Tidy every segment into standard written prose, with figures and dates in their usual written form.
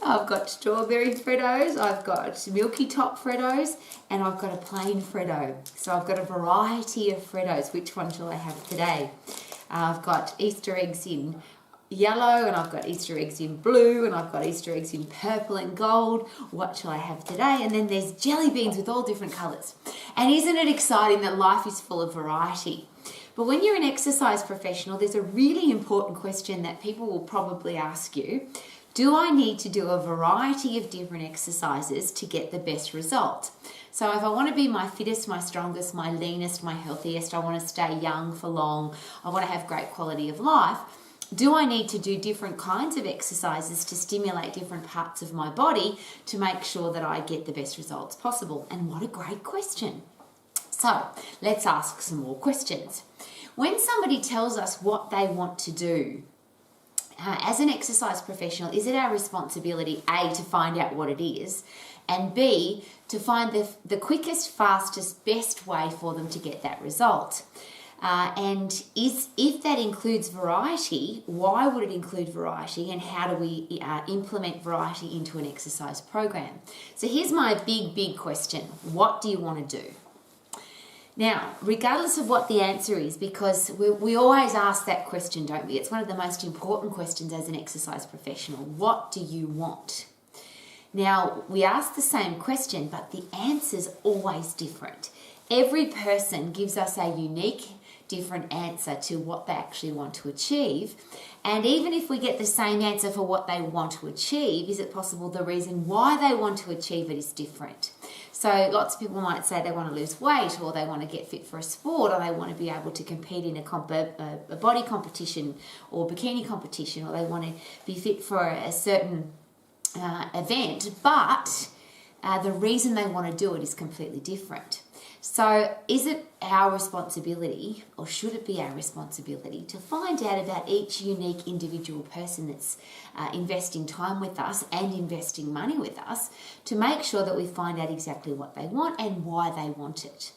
I've got strawberry Freddos, I've got milky top Freddos, and I've got a plain Freddo. So I've got a variety of Freddos. Which one shall I have today? I've got Easter eggs in yellow, and I've got Easter eggs in blue, and I've got Easter eggs in purple and gold. What shall I have today? And then there's jelly beans with all different colours. And isn't it exciting that life is full of variety? But when you're an exercise professional, there's a really important question that people will probably ask you. Do I need to do a variety of different exercises to get the best result? So if I want to be my fittest, my strongest, my leanest, my healthiest, I want to stay young for long, I want to have great quality of life, do I need to do different kinds of exercises to stimulate different parts of my body to make sure that I get the best results possible? And what a great question. So let's ask some more questions. When somebody tells us what they want to do, as an exercise professional, is it our responsibility, A, to find out what it is, and B, to find the quickest, fastest, best way for them to get that result? And if that includes variety, why would it include variety, and how do we implement variety into an exercise program? So here's my big question. What do you want to do? Now, regardless of what the answer is, because we always ask that question, don't we? It's one of the most important questions as an exercise professional. What do you want? Now, we ask the same question, but the answer's always different. Every person gives us a unique, different answer to what they actually want to achieve. And even if we get the same answer for what they want to achieve, is it possible the reason why they want to achieve it is different? So lots of people might say they want to lose weight, or they want to get fit for a sport, or they want to be able to compete in a body competition or bikini competition, or they want to be fit for a certain event, but the reason they want to do it is completely different. So is it our responsibility, or should it be our responsibility, to find out about each unique individual person that's investing time with us and investing money with us, to make sure that we find out exactly what they want and why they want it?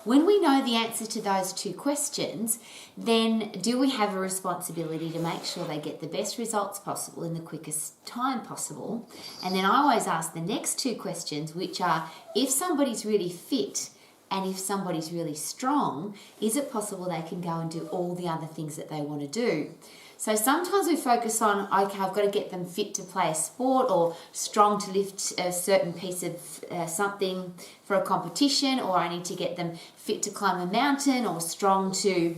When we know the answer to those two questions, then do we have a responsibility to make sure they get the best results possible in the quickest time possible? And then I always ask the next two questions, which are, if somebody's really fit and if somebody's really strong, is it possible they can go and do all the other things that they want to do? So sometimes we focus on, okay, I've got to get them fit to play a sport, or strong to lift a certain piece of something for a competition, or I need to get them fit to climb a mountain, or strong to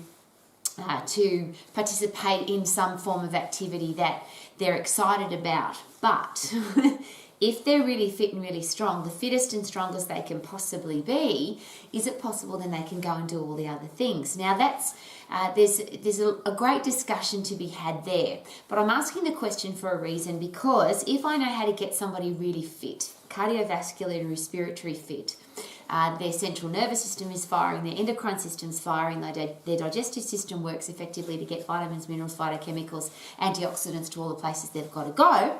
participate in some form of activity that they're excited about. But if they're really fit and really strong, the fittest and strongest they can possibly be, is it possible then they can go and do all the other things? Now that's there's a great discussion to be had there, but I'm asking the question for a reason, because if I know how to get somebody really fit, cardiovascular and respiratory fit, their central nervous system is firing, their endocrine system's firing, their digestive system works effectively to get vitamins, minerals, phytochemicals, antioxidants to all the places they've got to go,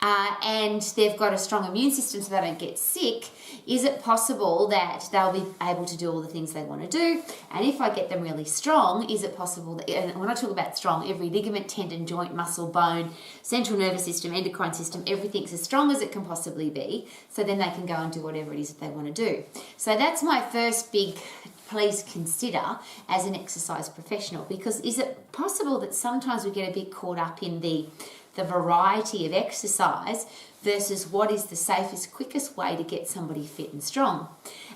and they've got a strong immune system so they don't get sick, is it possible that they'll be able to do all the things they want to do? And if I get them really strong, is it possible that, and when I talk about strong, every ligament, tendon, joint, muscle, bone, central nervous system, endocrine system, everything's as strong as it can possibly be, so then they can go and do whatever it is that they want to do. So that's my first big please consider as an exercise professional, because is it possible that sometimes we get a bit caught up in the variety of exercise versus what is the safest, quickest way to get somebody fit and strong?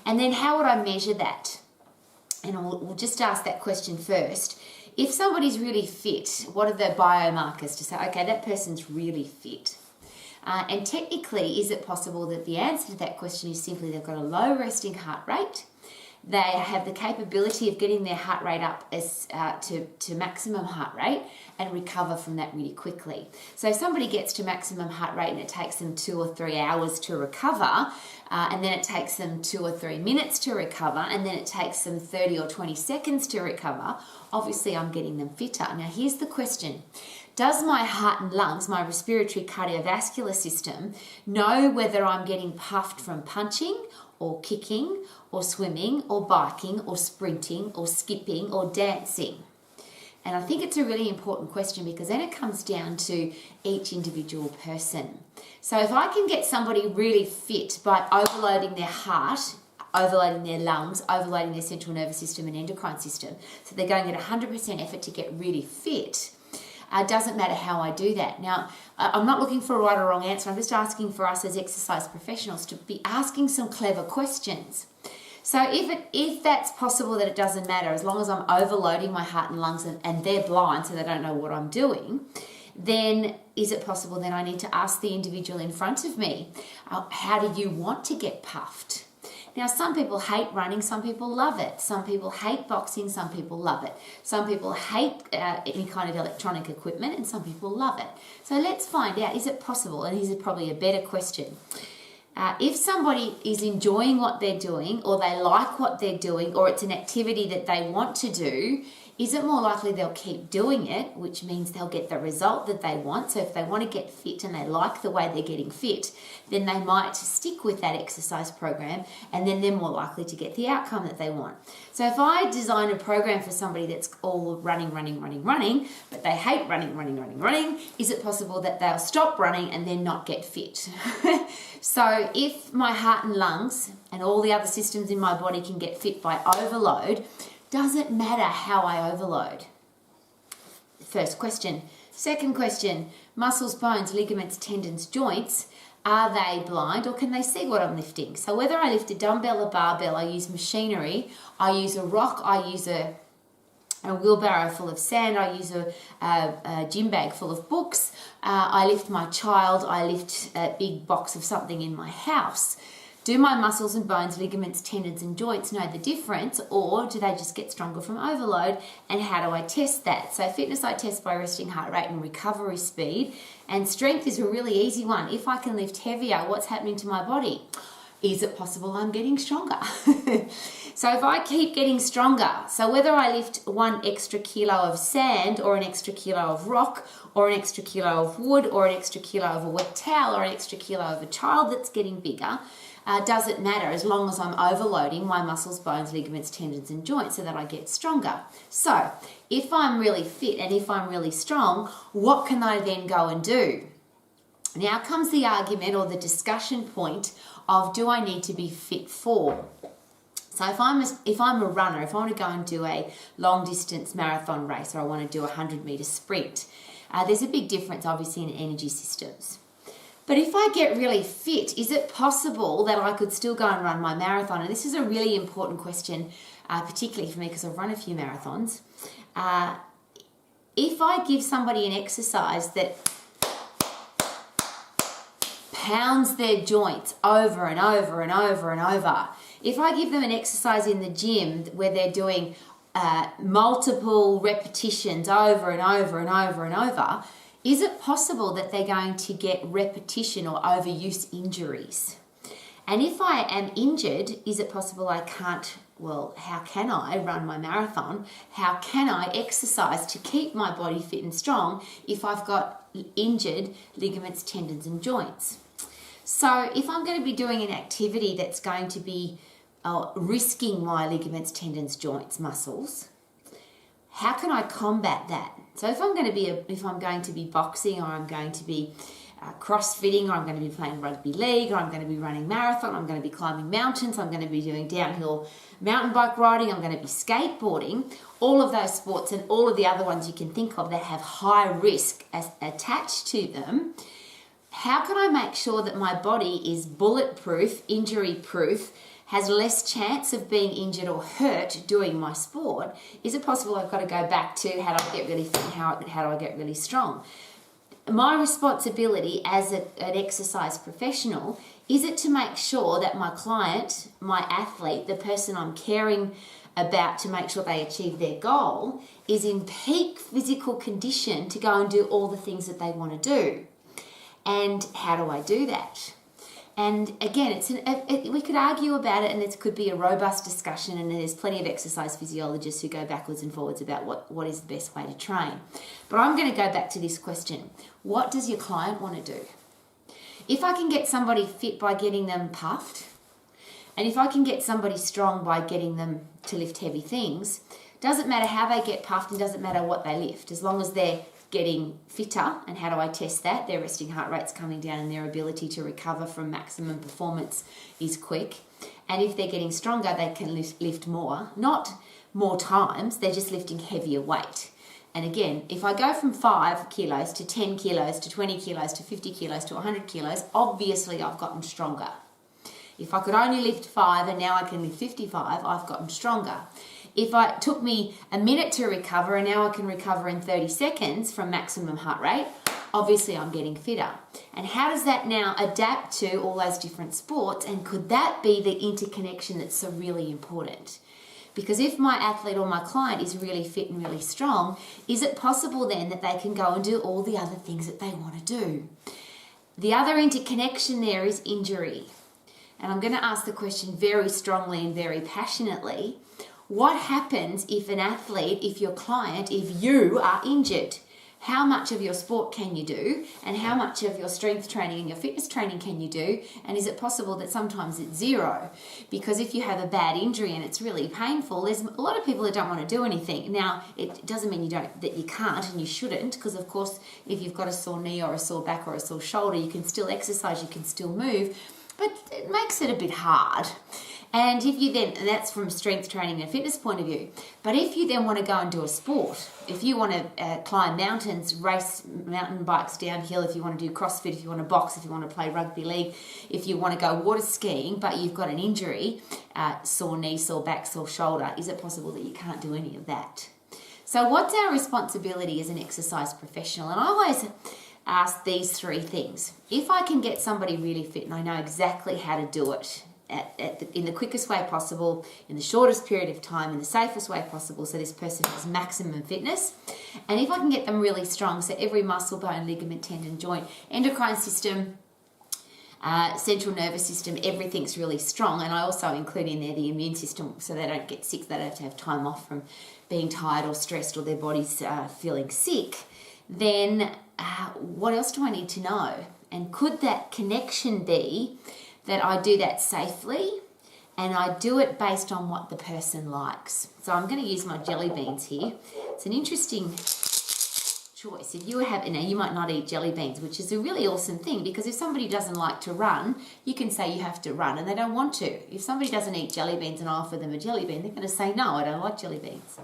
And then how would I measure that? And we'll just ask that question first. If somebody's really fit, what are the biomarkers to say, okay, that person's really fit? And technically, is it possible that the answer to that question is simply they've got a low resting heart rate, they have the capability of getting their heart rate up as to maximum heart rate and recover from that really quickly. So if somebody gets to maximum heart rate and it takes them 2 or 3 hours to recover, and then it takes them 2 or 3 minutes to recover, and then it takes them 30 or 20 seconds to recover, obviously I'm getting them fitter. Now here's the question. Does my heart and lungs, my respiratory cardiovascular system, know whether I'm getting puffed from punching or kicking or swimming or biking or sprinting or skipping or dancing? And I think it's a really important question because then it comes down to each individual person. So if I can get somebody really fit by overloading their heart, overloading their lungs, overloading their central nervous system and endocrine system, so they're going at 100% effort to get really fit, doesn't matter how I do that. Now, I'm not looking for a right or wrong answer. I'm just asking for us as exercise professionals to be asking some clever questions. So if that's possible that it doesn't matter, as long as I'm overloading my heart and lungs and they're blind so they don't know what I'm doing, then is it possible then I need to ask the individual in front of me, how do you want to get puffed? Now, some people hate running, some people love it. Some people hate boxing, some people love it. Some people hate any kind of electronic equipment, and some people love it. So let's find out, is it possible? And here's probably a better question. If somebody is enjoying what they're doing, or they like what they're doing, or it's an activity that they want to do, is it more likely they'll keep doing it, which means they'll get the result that they want? So if they want to get fit and they like the way they're getting fit, then they might stick with that exercise program, and then they're more likely to get the outcome that they want. So if I design a program for somebody that's all running, but they hate running, is it possible that they'll stop running and then not get fit? So if my heart and lungs and all the other systems in my body can get fit by overload, does it matter how I overload? First question. Second question, muscles, bones, ligaments, tendons, joints, are they blind or can they see what I'm lifting? So whether I lift a dumbbell, a barbell, I use machinery, I use a rock, I use a wheelbarrow full of sand, I use a gym bag full of books, I lift my child, I lift a big box of something in my house. Do my muscles and bones, ligaments, tendons and joints know the difference, or do they just get stronger from overload? And how do I test that? So fitness I test by resting heart rate and recovery speed, and strength is a really easy one. If I can lift heavier, what's happening to my body? Is it possible I'm getting stronger? So if I keep getting stronger, so whether I lift 1 extra kilo of sand or an extra kilo of rock or an extra kilo of wood or an extra kilo of a wet towel or an extra kilo of a child that's getting bigger, doesn't matter as long as I'm overloading my muscles, bones, ligaments, tendons and joints so that I get stronger. So if I'm really fit and if I'm really strong, what can I then go and do? Now comes the argument or the discussion point of, do I need to be fit for? So if I'm a runner, if I want to go and do a long distance marathon race, or I want to do a 100-meter sprint, there's a big difference obviously in energy systems. But if I get really fit, is it possible that I could still go and run my marathon? And this is a really important question, particularly for me because I've run a few marathons. If I give somebody an exercise that pounds their joints over and over and over and over, if I give them an exercise in the gym where they're doing multiple repetitions over and over and over and over, is it possible that they're going to get repetition or overuse injuries? And if I am injured, is it possible I can't, well, how can I run my marathon? How can I exercise to keep my body fit and strong if I've got injured ligaments, tendons and joints? So if I'm going to be doing an activity that's going to be risking my ligaments, tendons, joints, muscles, how can I combat that? So if I'm going to be boxing, or I'm going to be crossfitting, or I'm going to be playing rugby league, or I'm going to be running marathon, I'm going to be climbing mountains, I'm going to be doing downhill mountain bike riding, I'm going to be skateboarding, all of those sports and all of the other ones you can think of that have high risk attached to them, how can I make sure that my body is bulletproof, injury proof, has less chance of being injured or hurt doing my sport? Is it possible I've got to go back to how do I get really fit and how do I get really strong? My responsibility as an exercise professional, is it to make sure that my client, my athlete, the person I'm caring about to make sure they achieve their goal, is in peak physical condition to go and do all the things that they want to do? And how do I do that? And again, we could argue about it, and it could be a robust discussion, and there's plenty of exercise physiologists who go backwards and forwards about what is the best way to train. But I'm going to go back to this question. What does your client want to do? If I can get somebody fit by getting them puffed, and if I can get somebody strong by getting them to lift heavy things, Doesn't matter how they get puffed and doesn't matter what they lift, as long as they're getting fitter. And how do I test that? Their resting heart rate's coming down and their ability to recover from maximum performance is quick. And if they're getting stronger, they can lift more, not more times, they're just lifting heavier weight. And again, if I go from 5 kilos to 10 kilos to 20 kilos to 50 kilos to 100 kilos, obviously I've gotten stronger. If I could only lift 5 and now I can lift 55, I've gotten stronger. If it took me a minute to recover and now I can recover in 30 seconds from maximum heart rate, obviously I'm getting fitter. And how does that now adapt to all those different sports? And could that be the interconnection that's so really important? Because if my athlete or my client is really fit and really strong, is it possible then that they can go and do all the other things that they want to do? The other interconnection there is injury. And I'm going to ask the question very strongly and very passionately. What happens if an athlete, if your client, if you are injured? How much of your sport can you do? And how much of your strength training and your fitness training can you do? And is it possible that sometimes it's zero? Because if you have a bad injury and it's really painful, there's a lot of people that don't want to do anything. Now, it doesn't mean that you can't and you shouldn't, because of course, if you've got a sore knee or a sore back or a sore shoulder, you can still exercise, you can still move, but it makes it a bit hard. And if you then, and that's from strength training and fitness point of view, but if you then want to go and do a sport, if you want to climb mountains, race mountain bikes downhill, if you want to do CrossFit, if you want to box, if you want to play rugby league, if you want to go water skiing, but you've got an injury, sore knee, sore back, sore shoulder, is it possible that you can't do any of that? So what's our responsibility as an exercise professional? And I always ask these 3 things. If I can get somebody really fit and I know exactly how to do it, in the quickest way possible, in the shortest period of time, in the safest way possible, so this person has maximum fitness. And if I can get them really strong, so every muscle, bone, ligament, tendon, joint, endocrine system, central nervous system, everything's really strong. And I also include in there the immune system, so they don't get sick, they don't have to have time off from being tired or stressed or their body's feeling sick. Then what else do I need to know? And could that connection be that I do that safely and I do it based on what the person likes? So I'm going to use my jelly beans here. It's an interesting choice. If you have, now you might not eat jelly beans, which is a really awesome thing, because if somebody doesn't like to run, you can say you have to run and they don't want to. If somebody doesn't eat jelly beans and I offer them a jelly bean, they're going to say, no, I don't like jelly beans.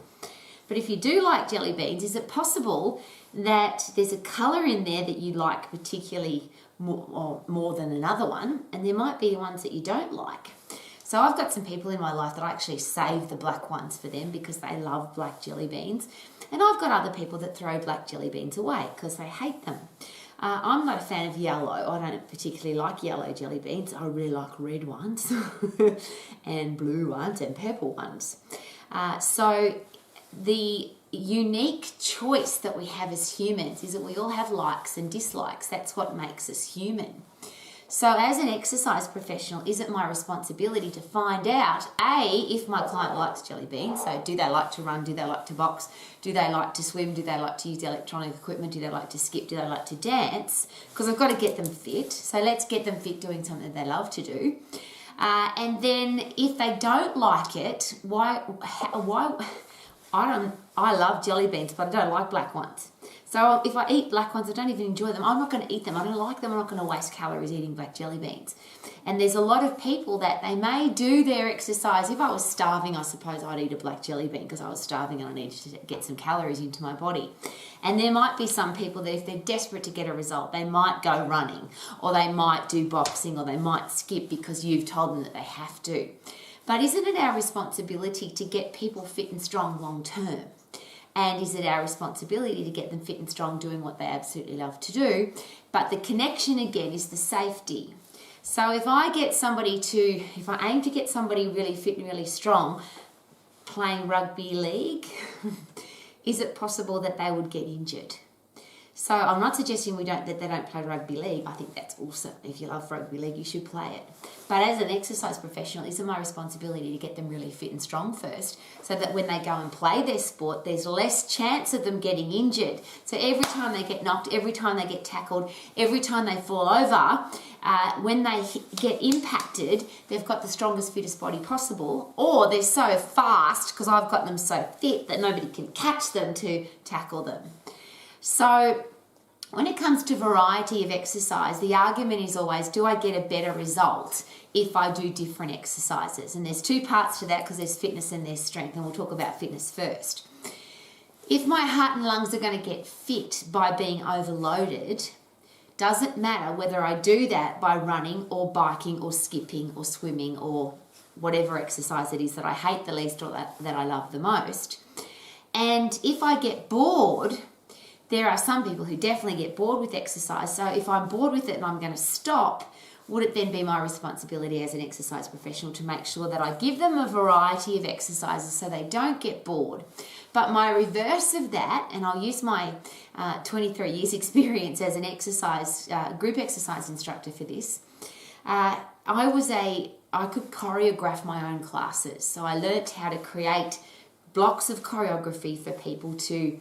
But if you do like jelly beans, is it possible that there's a colour in there that you like particularly more than another one, and there might be ones that you don't like? So I've got some people in my life that I actually save the black ones for them because they love black jelly beans, and I've got other people that throw black jelly beans away because they hate them. I'm not a fan of yellow. I don't particularly like yellow jelly beans. I really like red ones and blue ones and purple ones. So the unique choice that we have as humans is that we all have likes and dislikes. That's what makes us human. So as an exercise professional, is it my responsibility to find out, A, if my client likes jelly beans? So do they like to run? Do they like to box? Do they like to swim? Do they like to use electronic equipment? Do they like to skip? Do they like to dance? Because I've got to get them fit. So let's get them fit doing something they love to do. And then if they don't like it, why? I love jelly beans, but I don't like black ones. So if I eat black ones, I don't even enjoy them. I'm not going to eat them. I don't like them. I'm not going to waste calories eating black jelly beans. And there's a lot of people that they may do their exercise. If I was starving, I suppose I'd eat a black jelly bean because I was starving and I needed to get some calories into my body. And there might be some people that if they're desperate to get a result, they might go running, or they might do boxing, or they might skip because you've told them that they have to. But isn't it our responsibility to get people fit and strong long term? And is it our responsibility to get them fit and strong doing what they absolutely love to do? But the connection again is the safety. So if I aim to get somebody really fit and really strong playing rugby league, is it possible that they would get injured? So I'm not suggesting that they don't play rugby league. I think that's awesome. If you love rugby league, you should play it. But as an exercise professional, it's my responsibility to get them really fit and strong first, so that when they go and play their sport, there's less chance of them getting injured. So every time they get knocked, every time they get tackled, every time they fall over, when they get impacted, they've got the strongest, fittest body possible, or they're so fast, because I've got them so fit that nobody can catch them to tackle them. So when it comes to variety of exercise, the argument is always, do I get a better result if I do different exercises? And there's two parts to that, because there's fitness and there's strength, and we'll talk about fitness first. If my heart and lungs are going to get fit by being overloaded, doesn't matter whether I do that by running or biking or skipping or swimming or whatever exercise it is that I hate the least or that I love the most. And if I get bored, there are some people who definitely get bored with exercise. So if I'm bored with it and I'm going to stop, would it then be my responsibility as an exercise professional to make sure that I give them a variety of exercises so they don't get bored? But my reverse of that, and I'll use my 23 years experience as an group exercise instructor for this, I could choreograph my own classes. So I learnt how to create blocks of choreography for people to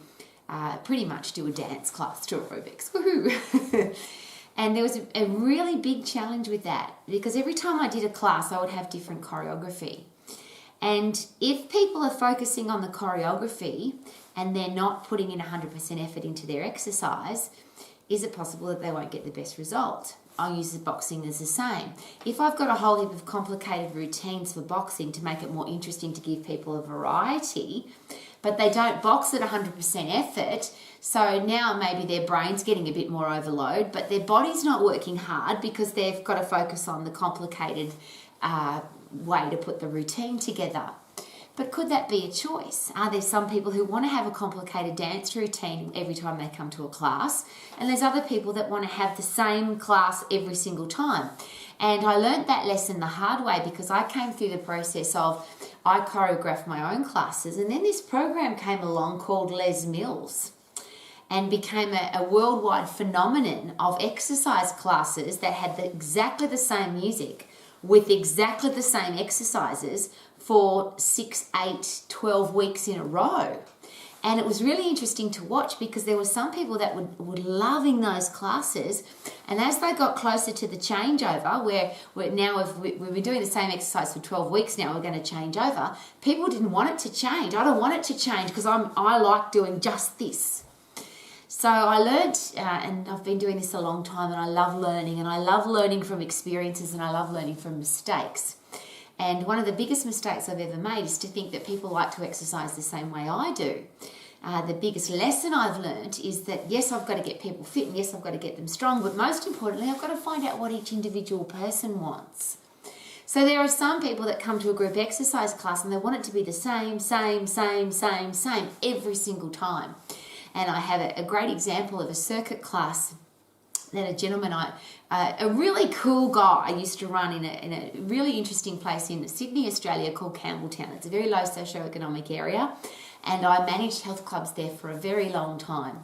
pretty much do a dance class to aerobics. Woohoo! And there was a really big challenge with that, because every time I did a class, I would have different choreography. And if people are focusing on the choreography and they're not putting in 100% effort into their exercise, is it possible that they won't get the best result? I'll use the boxing as the same. If I've got a whole heap of complicated routines for boxing to make it more interesting to give people a variety, but they don't box at 100% effort, so now maybe their brain's getting a bit more overload, but their body's not working hard because they've got to focus on the complicated way to put the routine together. But could that be a choice? Are there some people who want to have a complicated dance routine every time they come to a class, and there's other people that want to have the same class every single time? And I learnt that lesson the hard way, because I came through the process of, I choreographed my own classes, and then this program came along called Les Mills and became a worldwide phenomenon of exercise classes that had exactly the same music with exactly the same exercises for 6, 8, 12 weeks in a row. And it was really interesting to watch, because there were some people that were loving those classes, and as they got closer to the changeover, where we've been doing the same exercise for 12 weeks now, we're going to change over, people didn't want it to change. I don't want it to change because I like doing just this. So I learnt, and I've been doing this a long time, and I love learning from experiences, and I love learning from mistakes. And one of the biggest mistakes I've ever made is to think that people like to exercise the same way I do. The biggest lesson I've learnt is that, yes, I've got to get people fit, and yes, I've got to get them strong, but most importantly, I've got to find out what each individual person wants. So there are some people that come to a group exercise class and they want it to be the same every single time. And I have a great example of a circuit class that a gentleman, a really cool guy, I used to run in a really interesting place in Sydney, Australia, called Campbelltown. It's a very low socioeconomic area, and I managed health clubs there for a very long time.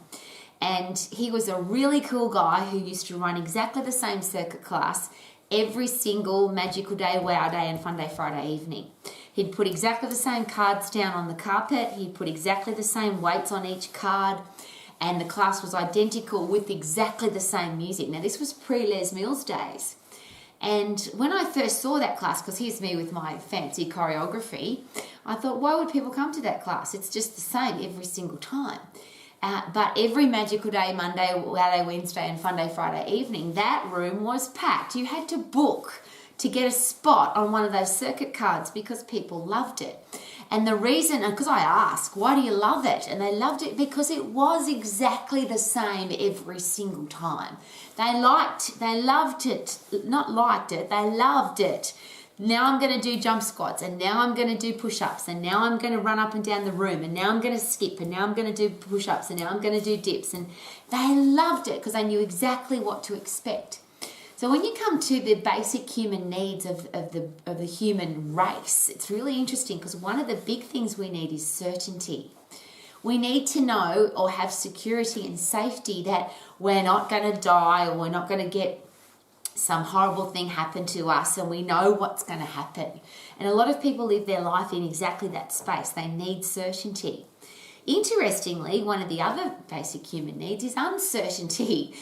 And he was a really cool guy who used to run exactly the same circuit class every single Magical Day, Wow Day, and Fun Day Friday evening. He'd put exactly the same cards down on the carpet. He'd put exactly the same weights on each card. And the class was identical with exactly the same music. Now, this was pre-Les Mills days. And when I first saw that class, because here's me with my fancy choreography, I thought, why would people come to that class? It's just the same every single time. But every Magical Day, Monday, Wow Day, Wednesday, and Fun Day Friday evening, that room was packed. You had to book to get a spot on one of those circuit cards because people loved it. And the reason, because I asked, why do you love it? And they loved it because it was exactly the same every single time. They loved it. Now I'm going to do jump squats, and now I'm going to do push-ups, and now I'm going to run up and down the room, and now I'm going to skip, and now I'm going to do push-ups, and now I'm going to do dips. And they loved it because they knew exactly what to expect. So when you come to the basic human needs of the human race, it's really interesting, because one of the big things we need is certainty. We need to know or have security and safety that we're not going to die, or we're not going to get some horrible thing happen to us, and we know what's going to happen. And a lot of people live their life in exactly that space. They need certainty. Interestingly, one of the other basic human needs is uncertainty.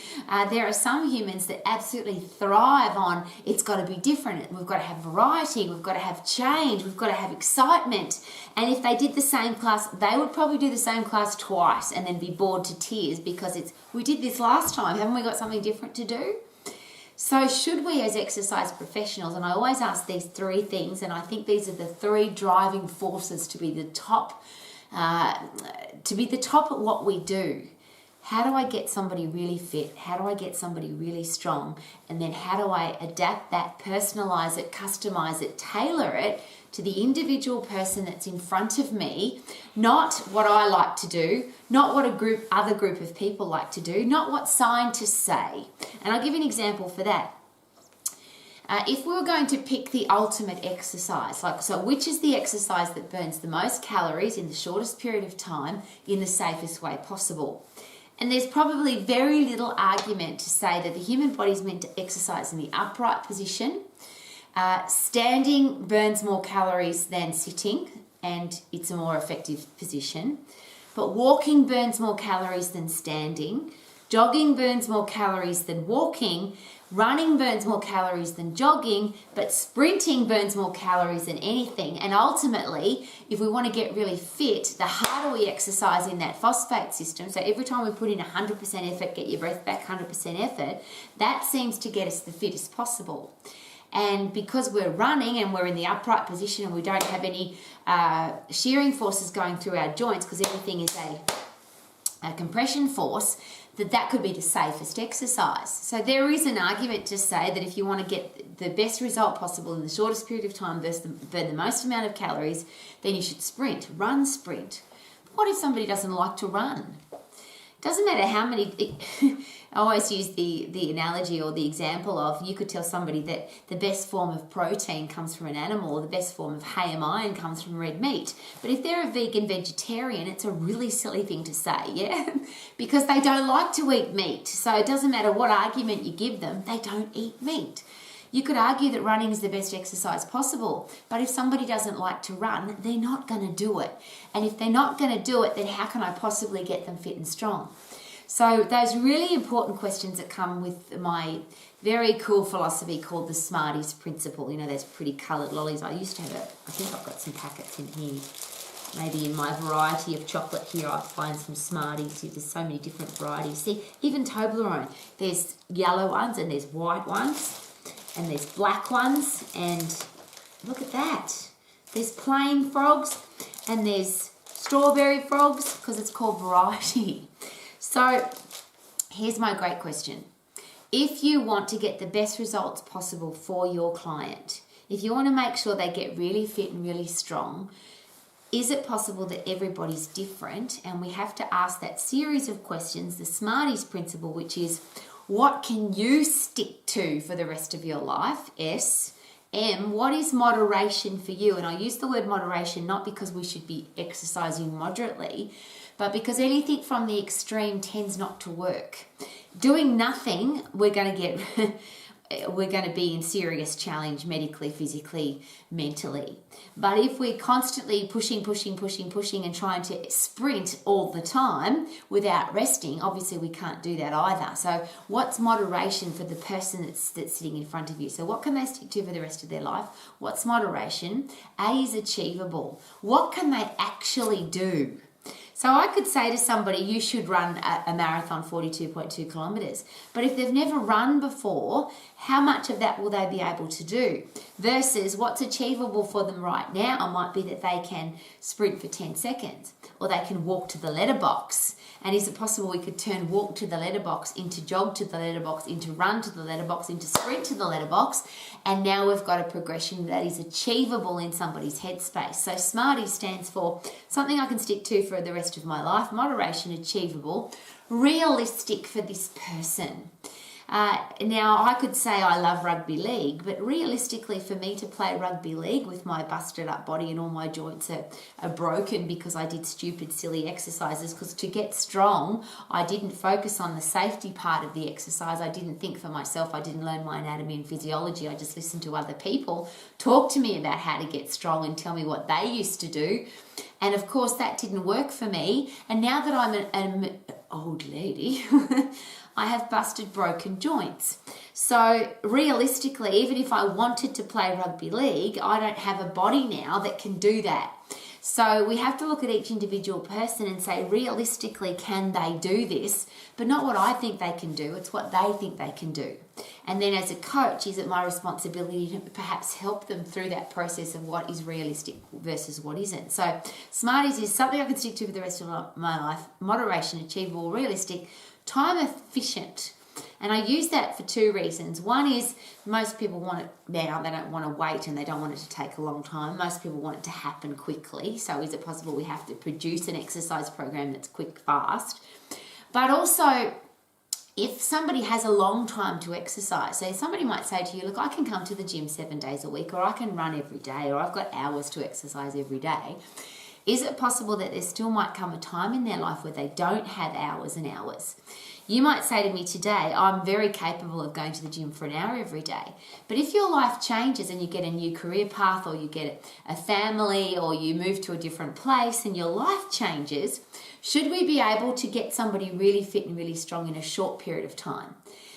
There are some humans that absolutely thrive on it's got to be different. We've got to have variety. We've got to have change. We've got to have excitement. And if they did the same class, they would probably do the same class twice and then be bored to tears because we did this last time. Haven't we got something different to do? So should we, as exercise professionals, and I always ask these three things, and I think these are the three driving forces to be the top at what we do. How do I get somebody really fit? How do I get somebody really strong? And then how do I adapt that, personalize it, customize it, tailor it to the individual person that's in front of me? Not what I like to do, not what other group of people like to do, not what scientists say. And I'll give you an example for that. If we were going to pick the ultimate exercise, which is the exercise that burns the most calories in the shortest period of time in the safest way possible? And there's probably very little argument to say that the human body is meant to exercise in the upright position. Standing burns more calories than sitting, and it's a more effective position. But walking burns more calories than standing. Jogging burns more calories than walking. Running burns more calories than jogging, but sprinting burns more calories than anything. And ultimately, if we want to get really fit, the harder we exercise in that phosphate system, so every time we put in 100% effort, get your breath back 100% effort, that seems to get us the fittest possible. And because we're running and we're in the upright position and we don't have any shearing forces going through our joints because everything is a compression force, that could be the safest exercise. So there is an argument to say that if you want to get the best result possible in the shortest period of time, burn the most amount of calories, then you should sprint, sprint. But what if somebody doesn't like to run? Doesn't matter how many, I always use the analogy or the example of you could tell somebody that the best form of protein comes from an animal, or the best form of hay and iron comes from red meat. But if they're a vegan vegetarian, it's a really silly thing to say, yeah? Because they don't like to eat meat. So it doesn't matter what argument you give them, they don't eat meat. You could argue that running is the best exercise possible, but if somebody doesn't like to run, they're not going to do it. And if they're not going to do it, then how can I possibly get them fit and strong? So those really important questions that come with my very cool philosophy called the Smarties principle. You know, those pretty coloured lollies. I used to have I think I've got some packets in here. Maybe in my variety of chocolate here, I'll find some Smarties. There's so many different varieties. See, even Toblerone, there's yellow ones and there's white ones. And there's black ones, and look at that. There's plain frogs, and there's strawberry frogs, because it's called variety. So here's my great question. If you want to get the best results possible for your client, if you want to make sure they get really fit and really strong, is it possible that everybody's different? And we have to ask that series of questions, the Smarties principle, which is, what can you stick to for the rest of your life? S. M. What is moderation for you? And I use the word moderation not because we should be exercising moderately, but because anything from the extreme tends not to work. Doing nothing, we're going to be in serious challenge medically, physically, mentally. But if we're constantly pushing and trying to sprint all the time without resting, obviously we can't do that either. So what's moderation for the person that's sitting in front of you? So what can they stick to for the rest of their life? What's moderation? A is achievable. What can they actually do? So I could say to somebody, you should run a marathon 42.2 kilometres. But if they've never run before, how much of that will they be able to do? Versus what's achievable for them right now might be that they can sprint for 10 seconds or they can walk to the letterbox. And is it possible we could turn walk to the letterbox into jog to the letterbox, into run to the letterbox, into sprint to the letterbox? And now we've got a progression that is achievable in somebody's headspace. So Smarties stands for something I can stick to for the rest of my life, moderation, achievable, realistic for this person. Now, I could say I love rugby league, but realistically for me to play rugby league with my busted up body and all my joints are broken because I did stupid, silly exercises, because to get strong, I didn't focus on the safety part of the exercise. I didn't think for myself. I didn't learn my anatomy and physiology. I just listened to other people talk to me about how to get strong and tell me what they used to do. And of course, that didn't work for me. And now that I'm an old lady, I have busted, broken joints. So realistically, even if I wanted to play rugby league, I don't have a body now that can do that. So we have to look at each individual person and say, realistically, can they do this? But not what I think they can do, it's what they think they can do. And then as a coach, is it my responsibility to perhaps help them through that process of what is realistic versus what isn't? So Smarties is something I can stick to for the rest of my life. Moderation, achievable, realistic, time efficient. And I use that for two reasons. One is most people want it now. They don't want to wait and they don't want it to take a long time. Most people want it to happen quickly. So is it possible we have to produce an exercise program that's quick, fast? But also, if somebody has a long time to exercise, so somebody might say to you, look, I can come to the gym 7 days a week, or I can run every day, or I've got hours to exercise every day. Is it possible that there still might come a time in their life where they don't have hours and hours? You might say to me today, I'm very capable of going to the gym for an hour every day. But if your life changes and you get a new career path, or you get a family, or you move to a different place and your life changes, should we be able to get somebody really fit and really strong in a short period of time?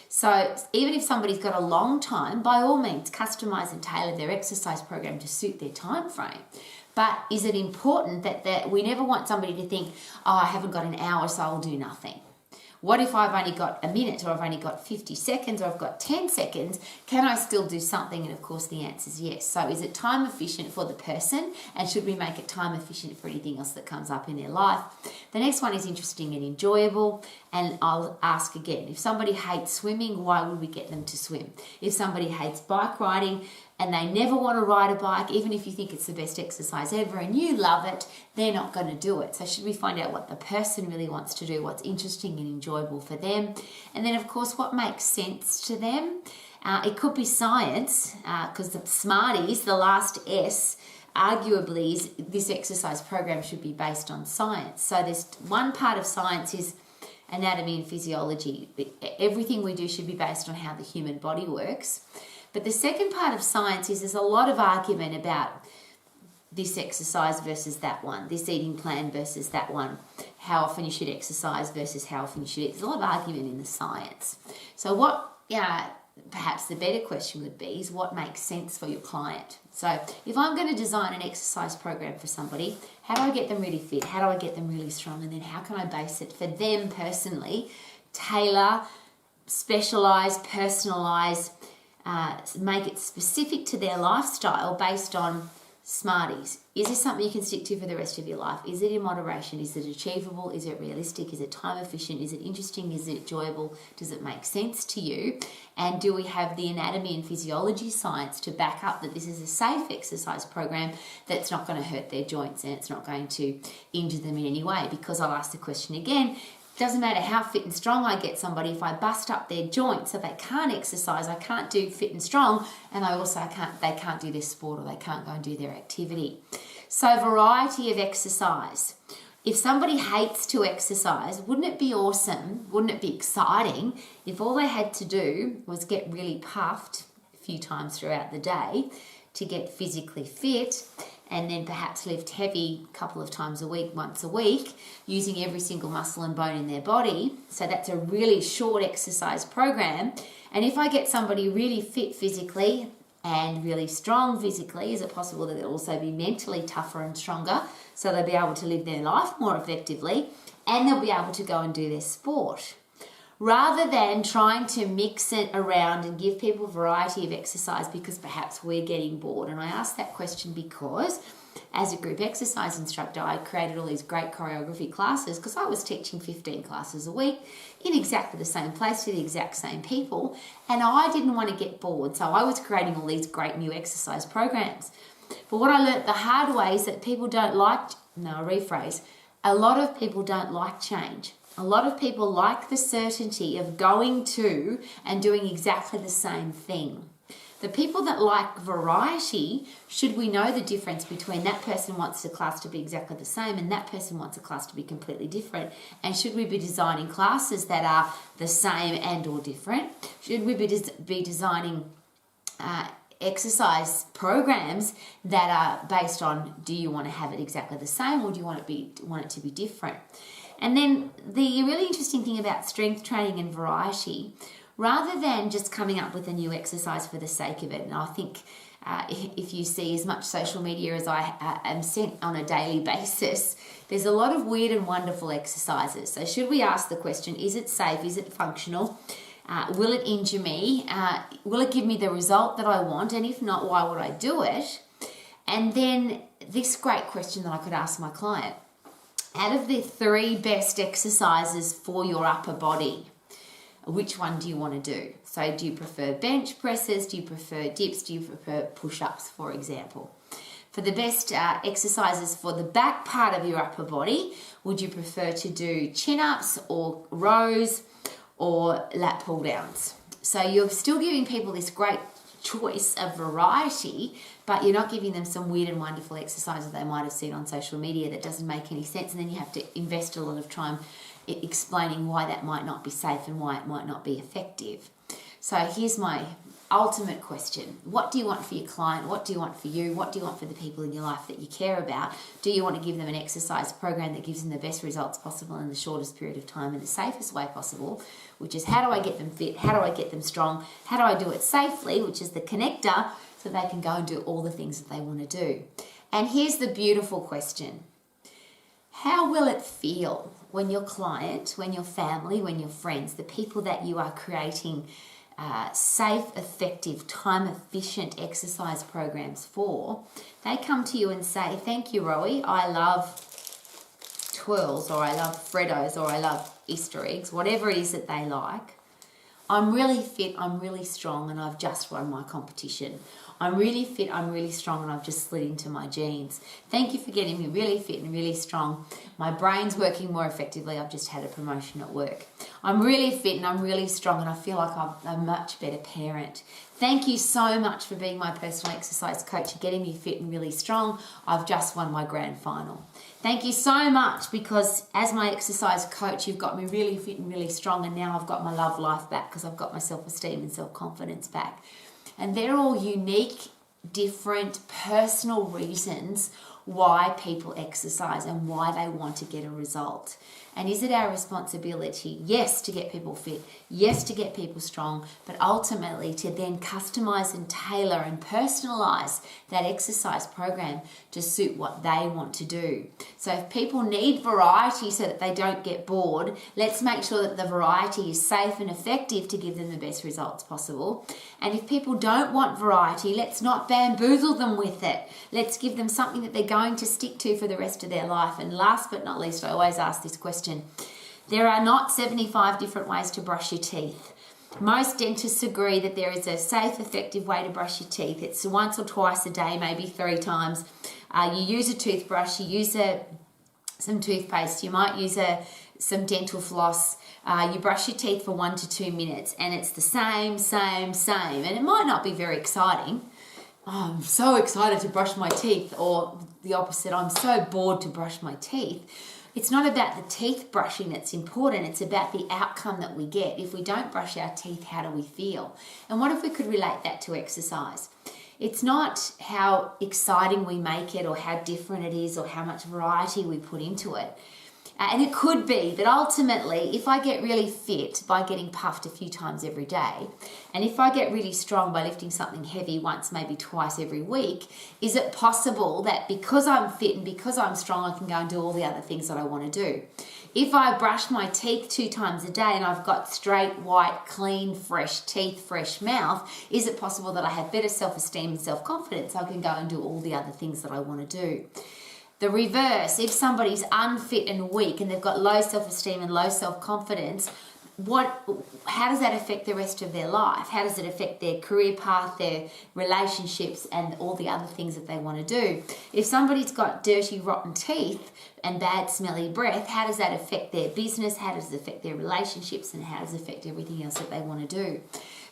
So even if somebody's got a long time, by all means, customize and tailor their exercise program to suit their time frame. But is it important that we never want somebody to think, oh, I haven't got an hour, so I'll do nothing? What if I've only got a minute, or I've only got 50 seconds, or I've got 10 seconds? Can I still do something? And of course the answer is yes. So is it time efficient for the person? And should we make it time efficient for anything else that comes up in their life? The next one is interesting and enjoyable. And I'll ask again, if somebody hates swimming, why would we get them to swim? If somebody hates bike riding and they never want to ride a bike, even if you think it's the best exercise ever and you love it, they're not going to do it. So should we find out what the person really wants to do, what's interesting and enjoyable for them? And then, of course, what makes sense to them? It could be science, because the Smarties, the last S, arguably is this exercise program should be based on science. So there's one part of science is anatomy and physiology. Everything we do should be based on how the human body works. But the second part of science is there's a lot of argument about this exercise versus that one, this eating plan versus that one, how often you should exercise versus how often you should eat. There's a lot of argument in the science. So what, perhaps the better question would be is what makes sense for your client. So if I'm going to design an exercise program for somebody, how do I get them really fit? How do I get them really strong? And then how can I base it for them personally, tailor, specialize, personalize, make it specific to their lifestyle based on Smarties. Is this something you can stick to for the rest of your life? Is it in moderation? Is it achievable? Is it realistic? Is it time efficient? Is it interesting? Is it enjoyable? Does it make sense to you? And do we have the anatomy and physiology science to back up that this is a safe exercise program that's not going to hurt their joints and it's not going to injure them in any way? Because I'll ask the question again, doesn't matter how fit and strong I get somebody, if I bust up their joints so they can't exercise, I can't do fit and strong, and they can't do their sport, or they can't go and do their activity. So variety of exercise. If somebody hates to exercise, wouldn't it be awesome, wouldn't it be exciting if all they had to do was get really puffed a few times throughout the day to get physically fit, and then perhaps lift heavy a couple of times a week, once a week, using every single muscle and bone in their body. So that's a really short exercise program. And if I get somebody really fit physically and really strong physically, is it possible that they'll also be mentally tougher and stronger, so they'll be able to live their life more effectively, and they'll be able to go and do their sport? Rather than trying to mix it around and give people a variety of exercise because perhaps we're getting bored. And I ask that question because as a group exercise instructor, I created all these great choreography classes because I was teaching 15 classes a week in exactly the same place to the exact same people, and I didn't want to get bored. So I was creating all these great new exercise programs. But what I learnt the hard way is that a lot of people don't like change. A lot of people like the certainty of going to and doing exactly the same thing. The people that like variety, should we know the difference between that person wants the class to be exactly the same and that person wants a class to be completely different? And should we be designing classes that are the same and or different? Should we be designing exercise programs that are based on, do you want to have it exactly the same or do you want it to be different? And then the really interesting thing about strength training and variety, rather than just coming up with a new exercise for the sake of it, and I think if you see as much social media as I am sent on a daily basis, there's a lot of weird and wonderful exercises. So should we ask the question, is it safe? Is it functional? Will it injure me? Will it give me the result that I want? And if not, why would I do it? And then this great question that I could ask my client, out of the 3 best exercises for your upper body, which one do you want to do? So do you prefer bench presses? Do you prefer dips? Do you prefer push-ups, for example? For the best exercises for the back part of your upper body, would you prefer to do chin-ups or rows or lat pull-downs? So you're still giving people this great choice of variety, but you're not giving them some weird and wonderful exercises they might have seen on social media that doesn't make any sense, and then you have to invest a lot of time explaining why that might not be safe and why it might not be effective. So here's my ultimate question. What do you want for your client? What do you want for you? What do you want for the people in your life that you care about? Do you want to give them an exercise program that gives them the best results possible in the shortest period of time in the safest way possible, which is how do I get them fit? How do I get them strong? How do I do it safely, which is the connector, so they can go and do all the things that they want to do? And here's the beautiful question. How will it feel when your client, when your family, when your friends, the people that you are creating safe, effective, time-efficient exercise programs for, they come to you and say, thank you, Rowie, I love twirls, or I love Freddos, or I love Easter eggs, whatever it is that they like. I'm really fit, I'm really strong, and I've just won my competition. I'm really fit, I'm really strong, and I've just slid into my jeans. Thank you for getting me really fit and really strong. My brain's working more effectively. I've just had a promotion at work. I'm really fit and I'm really strong, and I feel like I'm a much better parent. Thank you so much for being my personal exercise coach and getting me fit and really strong. I've just won my grand final. Thank you so much, because as my exercise coach, you've got me really fit and really strong, and now I've got my love life back because I've got my self-esteem and self-confidence back. And they're all unique, different, personal reasons why people exercise and why they want to get a result. And is it our responsibility, yes, to get people fit, yes, to get people strong, but ultimately to then customize and tailor and personalize that exercise program to suit what they want to do. So if people need variety so that they don't get bored, let's make sure that the variety is safe and effective to give them the best results possible. And if people don't want variety, let's not bamboozle them with it. Let's give them something that they're going to stick to for the rest of their life. And last but not least, I always ask this question. There are not 75 different ways to brush your teeth. Most dentists agree that there is a safe, effective way to brush your teeth. It's once or twice a day, maybe 3 times. You use a toothbrush, you use some toothpaste, you might use some dental floss. You brush your teeth for 1 to 2 minutes, and it's the same. And it might not be very exciting. Oh, I'm so excited to brush my teeth, or the opposite, I'm so bored to brush my teeth. It's not about the teeth brushing that's important, it's about the outcome that we get. If we don't brush our teeth, how do we feel? And what if we could relate that to exercise? It's not how exciting we make it, or how different it is, or how much variety we put into it. And it could be that ultimately, if I get really fit by getting puffed a few times every day, and if I get really strong by lifting something heavy once, maybe twice every week, is it possible that because I'm fit and because I'm strong, I can go and do all the other things that I want to do? If I brush my teeth 2 times a day and I've got straight, white, clean, fresh teeth, fresh mouth, is it possible that I have better self-esteem and self-confidence so I can go and do all the other things that I want to do? The reverse, if somebody's unfit and weak and they've got low self-esteem and low self-confidence, how does that affect the rest of their life? How does it affect their career path, their relationships, and all the other things that they want to do? If somebody's got dirty, rotten teeth and bad, smelly breath, how does that affect their business? How does it affect their relationships? And how does it affect everything else that they want to do?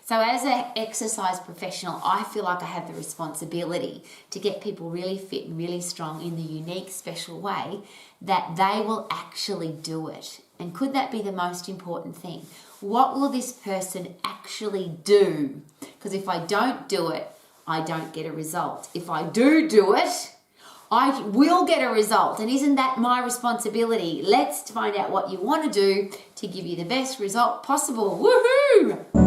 So as an exercise professional, I feel like I have the responsibility to get people really fit and really strong in the unique, special way that they will actually do it. And could that be the most important thing? What will this person actually do? Because if I don't do it, I don't get a result. If I do it, I will get a result. And isn't that my responsibility? Let's find out what you want to do to give you the best result possible. Woohoo!